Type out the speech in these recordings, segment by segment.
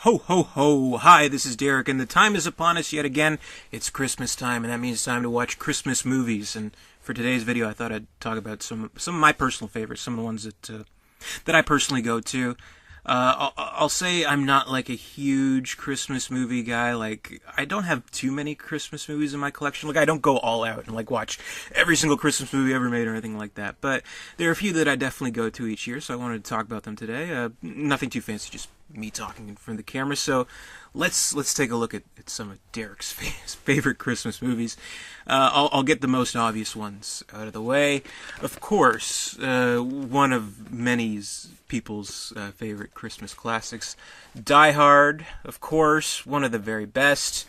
Ho, ho, ho. Hi, this is Derek, and the time is upon us yet again. It's Christmas time, and that means time to watch Christmas movies. And for today's video, I thought I'd talk about some of my personal favorites, some of the ones that I personally go to. I'll say I'm not like a huge Christmas movie guy. Like, I don't have too many Christmas movies in my collection. Like, I don't go all out and like watch every single Christmas movie ever made or anything like that. But there are a few that I definitely go to each year, so I wanted to talk about them today. Nothing too fancy, just me talking in front of the camera. So let's take a look at some of Derek's favorite Christmas movies. I'll get the most obvious ones out of the way. Of course, one of many people's favorite Christmas classics, Die Hard, of course, one of the very best.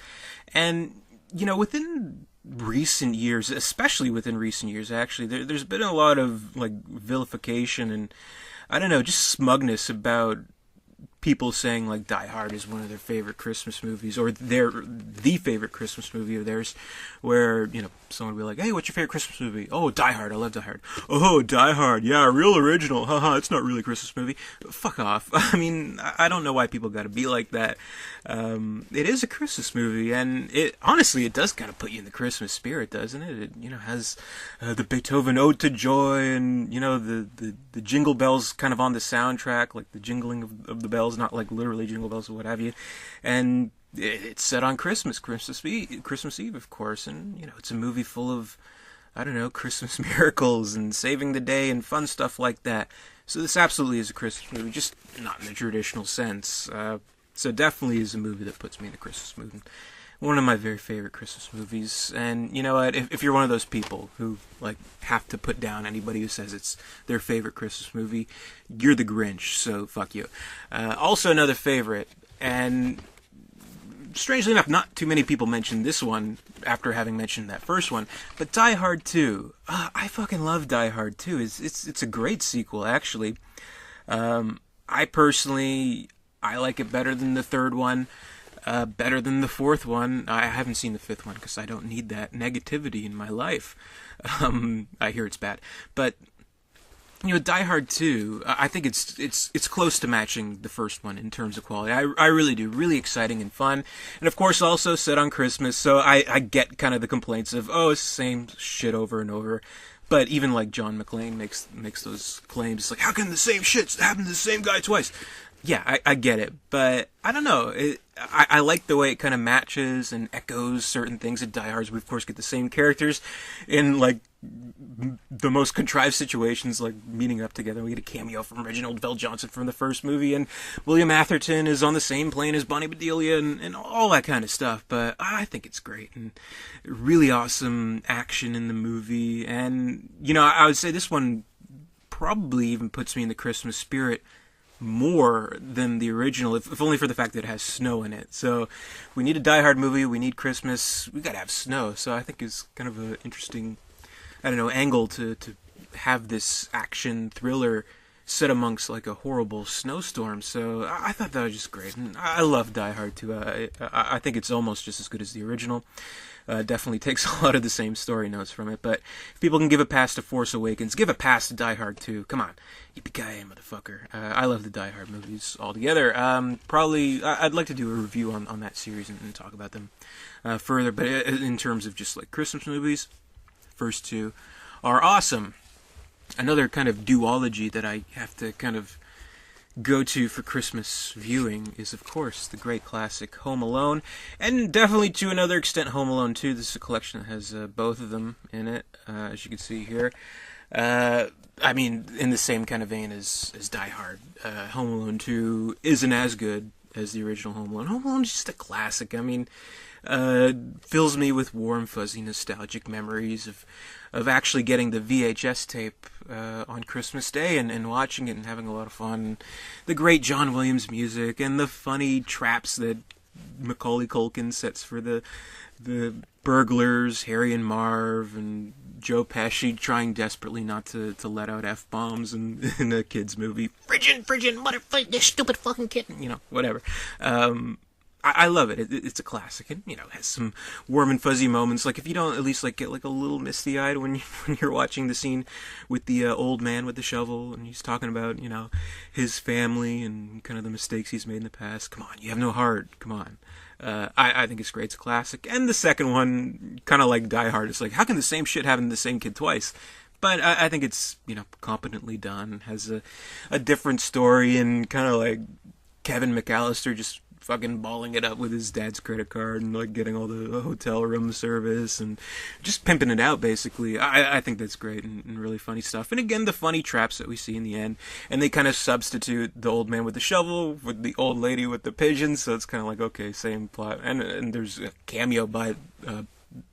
And, you know, within recent years, especially within recent years, actually, there's been a lot of, like, vilification and, I don't know, just smugness about people saying like Die Hard is one of their favorite Christmas movies, or the favorite Christmas movie of theirs, where, you know, someone will be like, hey, what's your favorite Christmas movie? Oh, Die Hard, I love Die Hard. Oh, Die Hard, yeah, real original, haha, it's not really a Christmas movie. Fuck off. I mean, I don't know why people gotta be like that. It is a Christmas movie, and honestly, it does kind of put you in the Christmas spirit, doesn't it? It, you know, has the Beethoven Ode to Joy, and, you know, the jingle bells kind of on the soundtrack, like the jingling of the bells, not like literally jingle bells or what have you, and it's set on Christmas Eve, of course, and, you know, it's a movie full of, I don't know, Christmas miracles and saving the day and fun stuff like that. So this absolutely is a Christmas movie, just not in the traditional sense. So definitely is a movie that puts me in the Christmas mood. One of my very favorite Christmas movies. And you know what, if you're one of those people who like have to put down anybody who says it's their favorite Christmas movie, you're the Grinch, so fuck you. Also another favorite, and strangely enough, not too many people mentioned this one after having mentioned that first one, but Die Hard 2. I fucking love Die Hard 2. It's a great sequel, actually. I personally, I like it better than the third one. Better than the fourth one. I haven't seen the fifth one because I don't need that negativity in my life. I hear it's bad, but you know, Die Hard 2. I think it's close to matching the first one in terms of quality. I really do. Really exciting and fun, and of course also set on Christmas. So I get kind of the complaints of, oh, it's the same shit over and over. But even like John McClane makes those claims. It's like, how can the same shit happen to the same guy twice? Yeah, I get it, but I don't know. I like the way it kind of matches and echoes certain things at Die Hard. We, of course, get the same characters in, like, the most contrived situations, like meeting up together. We get a cameo from Reginald Vell Johnson from the first movie, and William Atherton is on the same plane as Bonnie Bedelia, and all that kind of stuff. But I think it's great, and really awesome action in the movie. And, you know, I would say this one probably even puts me in the Christmas spirit more than the original, if only for the fact that it has snow in it. So we need a Die Hard movie, we need Christmas, we gotta have snow. So I think it's kind of an interesting, I don't know, angle to have this action thriller set amongst like a horrible snowstorm. So I thought that was just great, and I love Die Hard too. I think it's almost just as good as the original. Definitely takes a lot of the same story notes from it, but if people can give a pass to Force Awakens, give a pass to Die Hard 2. Come on. Yippee-ki-yay, motherfucker. I love the Die Hard movies altogether. Probably, I'd like to do a review on that series and talk about them further, but in terms of just like Christmas movies, the first two are awesome. Another kind of duology that I have to kind of go to for Christmas viewing is, of course, the great classic Home Alone, and definitely to another extent Home Alone 2. This is a collection that has both of them in it, as you can see here. I mean, in the same kind of vein as Die Hard. Home Alone 2 isn't as good as the original Home Alone. Home Alone is just a classic. I mean, fills me with warm, fuzzy, nostalgic memories of actually getting the VHS tape on Christmas Day and watching it and having a lot of fun. The great John Williams music and the funny traps that Macaulay Culkin sets for the burglars, Harry and Marv, and Joe Pesci trying desperately not to let out F-bombs in a kid's movie. Frigid, motherfucker, this stupid fucking kid. You know, whatever. I love it. It's a classic, and it has some warm and fuzzy moments. Like if you don't at least like get like a little misty eyed when you're watching the scene with the old man with the shovel, and he's talking about his family and kind of the mistakes he's made in the past. Come on, you have no heart. Come on. I think it's great. It's a classic. And the second one, kind of like Die Hard, it's like, how can the same shit happen to the same kid twice? But I think it's, competently done. Has a different story, and kind of like Kevin McAllister just fucking balling it up with his dad's credit card and like getting all the hotel room service and just pimping it out, basically. I think that's great and really funny stuff. And again, the funny traps that we see in the end, and they kind of substitute the old man with the shovel with the old lady with the pigeons, so it's kind of like, okay, same plot. And there's a cameo by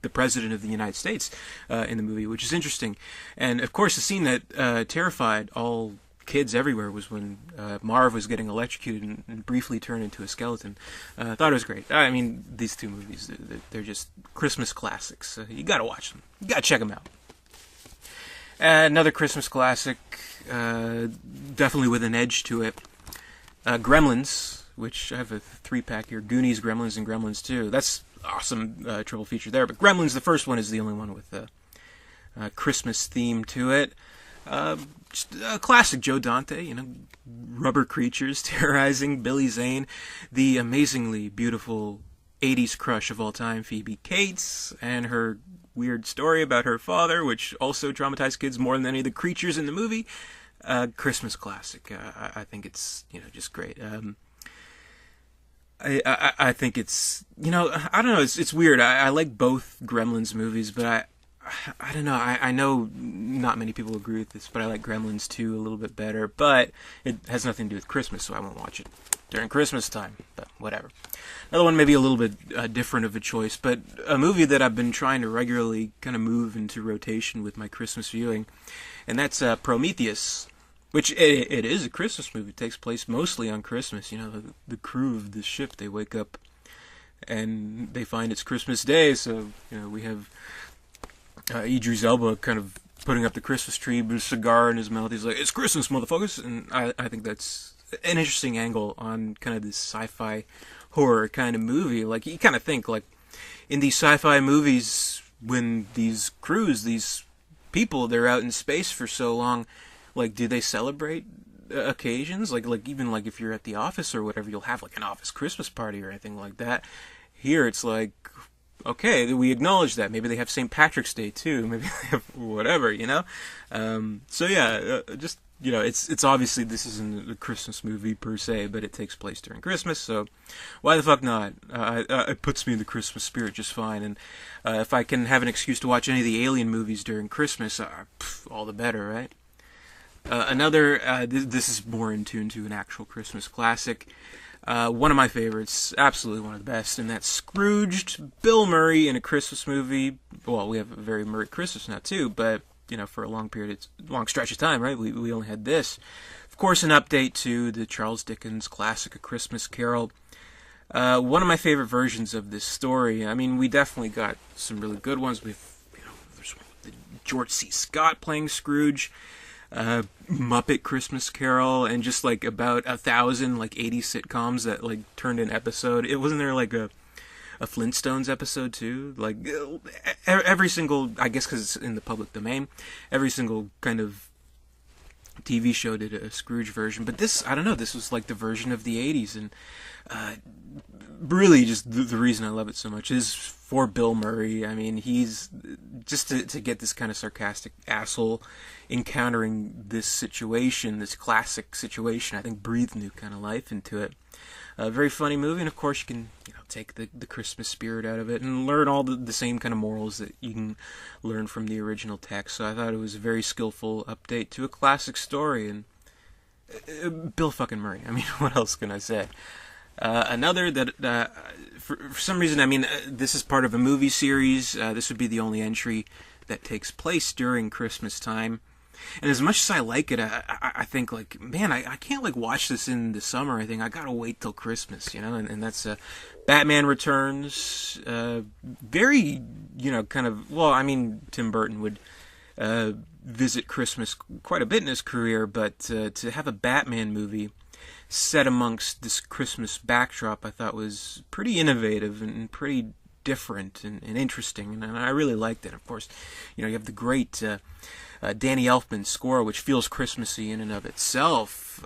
the President of the United States in the movie, which is interesting. And of course, the scene that terrified all kids everywhere was when Marv was getting electrocuted and briefly turned into a skeleton. I thought it was great. I mean, these two movies, they're just Christmas classics. You gotta watch them. You gotta check them out. Another Christmas classic, definitely with an edge to it. Gremlins, which I have a 3-pack here. Goonies, Gremlins, and Gremlins 2. That's awesome triple feature there. But Gremlins, the first one, is the only one with a Christmas theme to it. Just a classic Joe Dante, rubber creatures terrorizing Billy Zane, the amazingly beautiful 80s crush of all time, Phoebe Cates, and her weird story about her father, which also traumatized kids more than any of the creatures in the movie. Christmas classic. I think it's, just great. I think it's, I don't know, it's weird. I like both Gremlins movies, but I don't know. I know not many people agree with this, but I like Gremlins 2 a little bit better. But it has nothing to do with Christmas, so I won't watch it during Christmas time. But whatever. Another one maybe a little bit different of a choice, but a movie that I've been trying to regularly kind of move into rotation with my Christmas viewing, and that's Prometheus, which it is a Christmas movie. It takes place mostly on Christmas. The crew of the ship, they wake up and they find it's Christmas Day, so we have Idris Elba kind of putting up the Christmas tree with a cigar in his mouth. He's like, "It's Christmas, motherfuckers!" And I think that's an interesting angle on kind of this sci-fi horror kind of movie. Like, you kind of think, like, in these sci-fi movies, when these crews, these people, they're out in space for so long, like, do they celebrate occasions? Like even like if you're at the office or whatever, you'll have like an office Christmas party or anything like that. Here, it's like, okay, we acknowledge that. Maybe they have St. Patrick's Day too. Maybe they have whatever, So yeah, just it's obviously this isn't a Christmas movie per se, but it takes place during Christmas. So why the fuck not? It puts me in the Christmas spirit just fine. And if I can have an excuse to watch any of the Alien movies during Christmas, all the better, right? Another, this is more in tune to an actual Christmas classic. One of my favorites, absolutely one of the best, and that's Scrooged. Bill Murray in a Christmas movie. Well, we have a very Murray Christmas now too, but for a long stretch of time, right? We only had this. Of course, an update to the Charles Dickens classic, A Christmas Carol. One of my favorite versions of this story. I mean, we definitely got some really good ones. There's George C. Scott playing Scrooge. Muppet Christmas Carol, and just like about 1,000 like 80 sitcoms that like turned an episode. It wasn't there like a Flintstones episode too? Like every single, I guess because it's in the public domain, every single kind of TV show did a Scrooge version. But this, I don't know, this was like the version of the 80s, and really just the reason I love it so much is for Bill Murray. I mean, he's just to get this kind of sarcastic asshole encountering this situation, this classic situation, I think breathed new kind of life into it. A very funny movie, and of course you can take the Christmas spirit out of it and learn all the same kind of morals that you can learn from the original text. So I thought it was a very skillful update to a classic story, and Bill fucking Murray. I mean, what else can I say? Another that, for some reason, I mean, this is part of a movie series. This would be the only entry that takes place during Christmas time. And as much as I like it, I think, like, man, I can't, like, watch this in the summer. I think I gotta wait till Christmas, and that's Batman Returns. Very, kind of, well, I mean, Tim Burton would visit Christmas quite a bit in his career, but to have a Batman movie set amongst this Christmas backdrop I thought was pretty innovative and pretty different and interesting, and I really liked it. Of course, you have the great Danny Elfman score, which feels Christmassy in and of itself.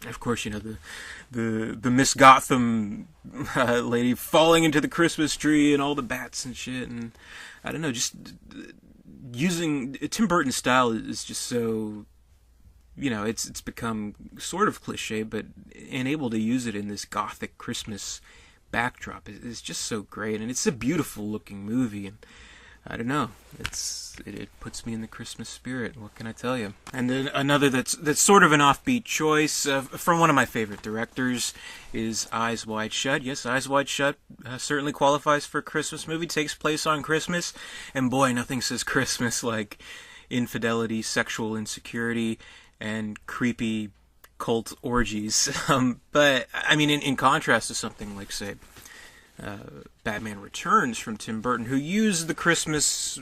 Of course, the Miss Gotham lady falling into the Christmas tree and all the bats and shit, and I don't know, just using Tim Burton's style is just so, it's become sort of cliche, but able to use it in this gothic Christmas backdrop is just so great, and it's a beautiful looking movie, and I don't know, it puts me in the Christmas spirit. What can I tell you? And then another that's sort of an offbeat choice from one of my favorite directors is Eyes Wide Shut. Yes, Eyes Wide Shut certainly qualifies for a Christmas movie. Takes place on Christmas, and boy, nothing says Christmas like infidelity, sexual insecurity, and creepy cult orgies. But I mean, in contrast to something like, say, Batman Returns from Tim Burton, who used the Christmas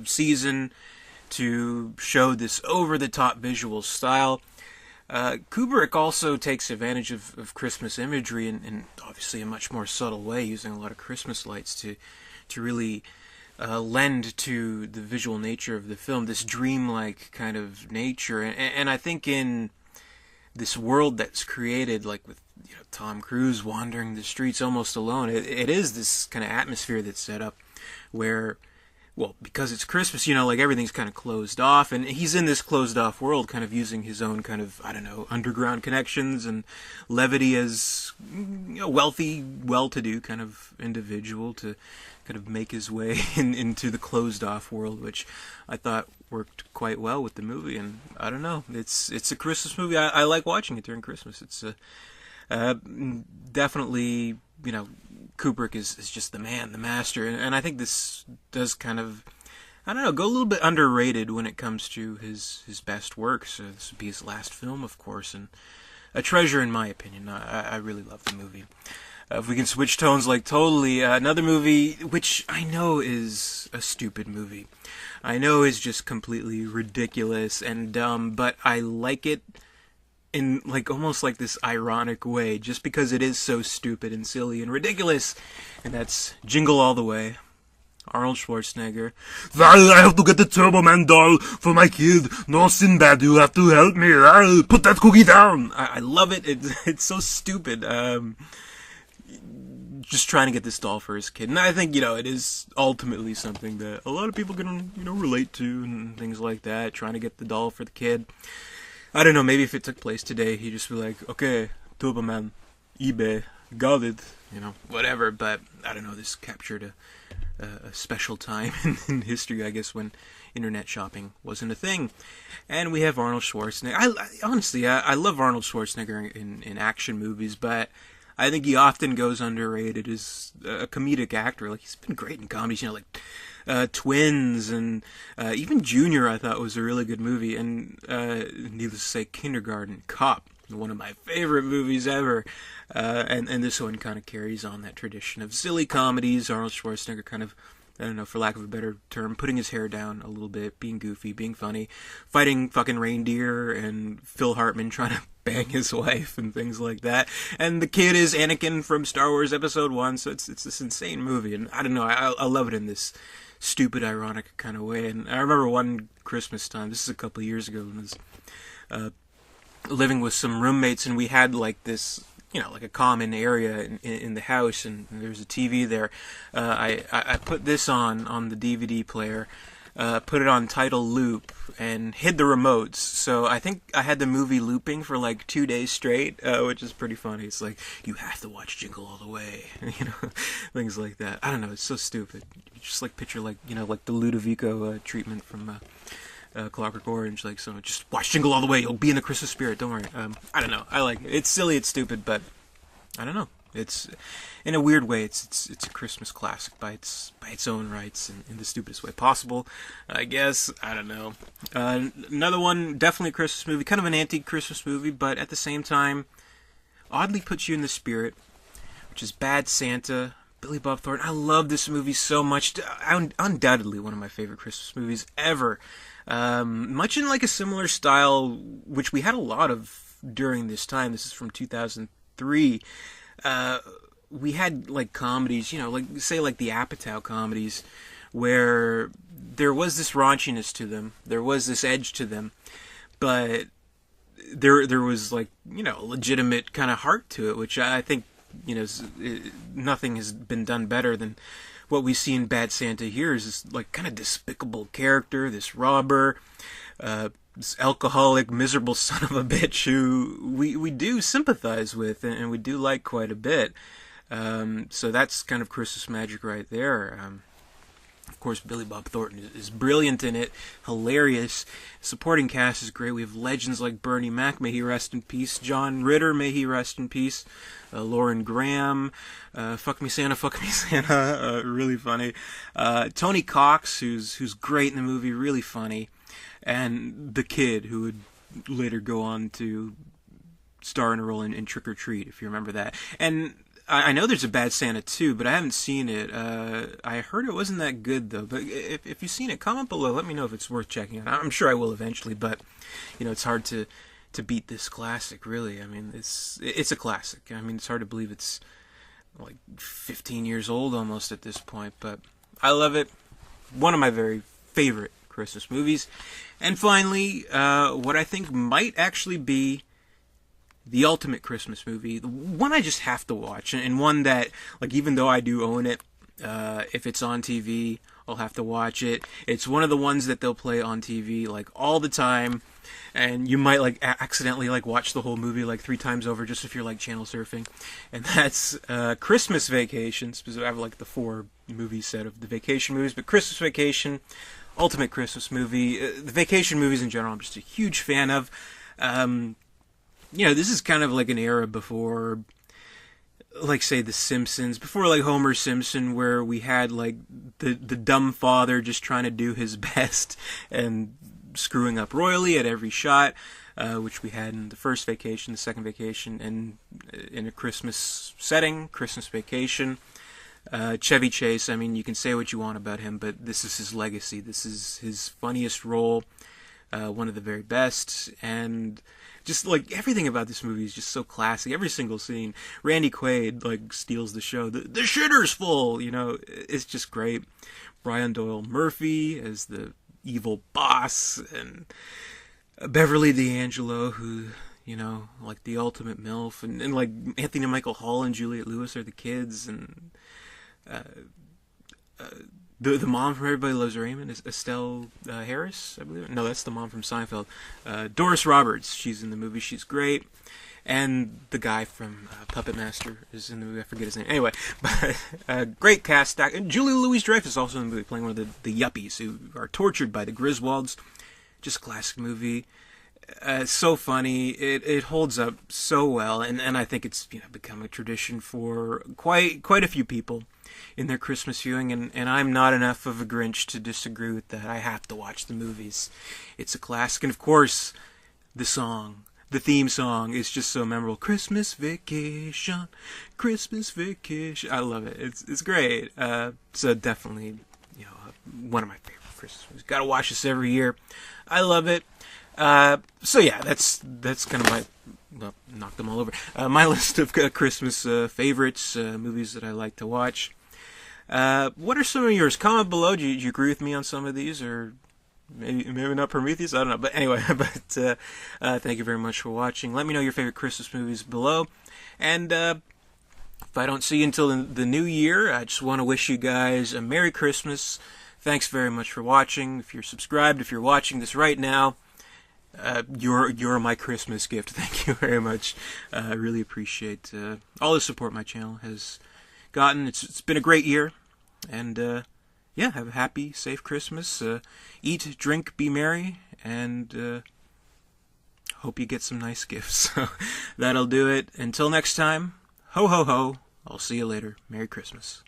season to show this over-the-top visual style. Kubrick also takes advantage of Christmas imagery in obviously a much more subtle way, using a lot of Christmas lights to really lend to the visual nature of the film, this dreamlike kind of nature. And I think in this world that's created, like with Tom Cruise wandering the streets almost alone, it is this kind of atmosphere that's set up where, well, because it's Christmas, like everything's kind of closed off, and he's in this closed off world kind of using his own kind of, I don't know, underground connections and levity as a wealthy, well-to-do kind of individual to kind of make his way into the closed off world, which I thought worked quite well with the movie. And I don't know, it's a Christmas movie. I like watching it during Christmas. It's definitely, Kubrick is just the man, the master, and I think this does kind of, I don't know, go a little bit underrated when it comes to his best works. This would be his last film, of course, and a treasure in my opinion. I really love the movie. If we can switch tones like totally, another movie which I know is a stupid movie. I know is just completely ridiculous and dumb, but I like it in like almost like this ironic way, just because it is so stupid and silly and ridiculous, and that's Jingle All the Way. Arnold Schwarzenegger. I have to get the Turbo Man doll for my kid. No, Sinbad, you have to help me. Put that cookie down. I love it. It's so stupid. Just trying to get this doll for his kid, and I think it is ultimately something that a lot of people can relate to and things like that. Trying to get the doll for the kid. I don't know, maybe if it took place today, he'd just be like, okay, Turbo Man, eBay, got it, whatever. But I don't know, this captured a special time in history, I guess, when internet shopping wasn't a thing. And we have Arnold Schwarzenegger. Honestly, I love Arnold Schwarzenegger in action movies, but I think he often goes underrated as a comedic actor. Like, he's been great in comedies, like Twins, and even Junior I thought was a really good movie, and needless to say, Kindergarten Cop, one of my favorite movies ever, and this one kind of carries on that tradition of silly comedies. Arnold Schwarzenegger kind of, I don't know, for lack of a better term, putting his hair down a little bit, being goofy, being funny, fighting fucking reindeer, and Phil Hartman trying to bang his wife and things like that. And the kid is Anakin from Star Wars Episode 1, so it's this insane movie, and I don't know, I love it in this stupid, ironic kind of way. And I remember one Christmas time, this is a couple of years ago, when I was living with some roommates, and we had like this, like a common area in the house, and there's a TV there. I put this on the DVD player, put it on title loop, and hid the remotes. So I think I had the movie looping for like 2 days straight, which is pretty funny. It's like, you have to watch Jingle All the Way, things like that. I don't know, it's so stupid. You just like picture like, like the Ludovico treatment from Clockwork Orange, like, so just watch Jingle All the Way, you'll be in the Christmas spirit, don't worry. I don't know, I like it. It's silly, it's stupid, but I don't know. It's, in a weird way, it's a Christmas classic by its own rights, in the stupidest way possible, I guess. I don't know. Another one, definitely a Christmas movie, kind of an anti-Christmas movie, but at the same time, oddly puts you in the spirit, which is Bad Santa, Billy Bob Thornton. I love this movie so much. Undoubtedly one of my favorite Christmas movies ever. Much in like a similar style, which we had a lot of during this time. This is from 2003. We had like comedies, like say like the Apatow comedies, where there was this raunchiness to them, there was this edge to them, but there was like a legitimate kind of heart to it, which I think nothing has been done better than what we see in Bad Santa here. Is this like kind of despicable character, this robber, this alcoholic, miserable son of a bitch who we do sympathize with and we do like quite a bit. So that's kind of Christmas magic right there. Of course, Billy Bob Thornton is brilliant in it, hilarious. Supporting cast is great. We have legends like Bernie Mac, may he rest in peace. John Ritter, may he rest in peace. Lauren Graham, Fuck Me Santa, really funny. Tony Cox, who's great in the movie, really funny. And the kid, who would later go on to star in a role in Trick or Treat, if you remember that. And I know there's a Bad Santa 2, but I haven't seen it. I heard it wasn't that good, though. But if you've seen it, comment below. Let me know if it's worth checking out. I'm sure I will eventually, but it's hard to beat this classic, really. I mean, it's a classic. I mean, it's hard to believe it's like 15 years old almost at this point, but I love it. One of my very favorite Christmas movies. And finally, what I think might actually be the ultimate Christmas movie, the one I just have to watch, and one that, like, even though I do own it, if it's on TV, I'll have to watch it. It's one of the ones that they'll play on TV, like, all the time, and you might, like, accidentally, like, watch the whole movie, like, 3 times over, just if you're, like, channel surfing, and that's Christmas Vacation. Because I have, like, the 4 movie set of the Vacation movies, but Christmas Vacation, ultimate Christmas movie. The Vacation movies in general, I'm just a huge fan of. This is kind of like an era before, like, say, The Simpsons, before, like, Homer Simpson, where we had, like, the dumb father just trying to do his best and screwing up royally at every shot, which we had in the first Vacation, the second Vacation, and in a Christmas setting, Christmas Vacation. Chevy Chase, I mean, you can say what you want about him, but this is his legacy. This is his funniest role, one of the very best, and just, like, everything about this movie is just so classy. Every single scene. Randy Quaid, like, steals the show. The shitter's full, it's just great. Brian Doyle Murphy as the evil boss, and Beverly D'Angelo, who, like, the ultimate MILF, and like, Anthony Michael Hall and Juliette Lewis are the kids, and the mom from Everybody Loves Raymond is Estelle Harris, I believe. No, that's the mom from Seinfeld. Doris Roberts, she's in the movie. She's great. And the guy from Puppet Master is in the movie. I forget his name. Anyway, but great cast. And Julie Louis-Dreyfus is also in the movie, playing one of the yuppies who are tortured by the Griswolds. Just a classic movie. So funny. It holds up so well, and I think it's become a tradition for quite a few people in their Christmas viewing, and I'm not enough of a Grinch to disagree with that. I have to watch the movies. It's a classic, and of course, the theme song is just so memorable. Christmas Vacation, Christmas Vacation. I love it. It's great. So definitely, one of my favorite Christmas movies. Got to watch this every year. I love it. So yeah, that's kind of my, well, knock them all over. My list of Christmas favorites, movies that I like to watch. What are some of yours? Comment below. Do you agree with me on some of these, or maybe not Prometheus? I don't know. But anyway, thank you very much for watching. Let me know your favorite Christmas movies below. And if I don't see you until the new year, I just want to wish you guys a Merry Christmas. Thanks very much for watching. If you're subscribed, if you're watching this right now, you're my Christmas gift. Thank you very much. I really appreciate all the support my channel has gotten. It's been a great year, and yeah, have a happy, safe Christmas. Eat, drink, be merry, and hope you get some nice gifts. So that'll do it. Until next time, ho ho ho. I'll see you later. Merry Christmas.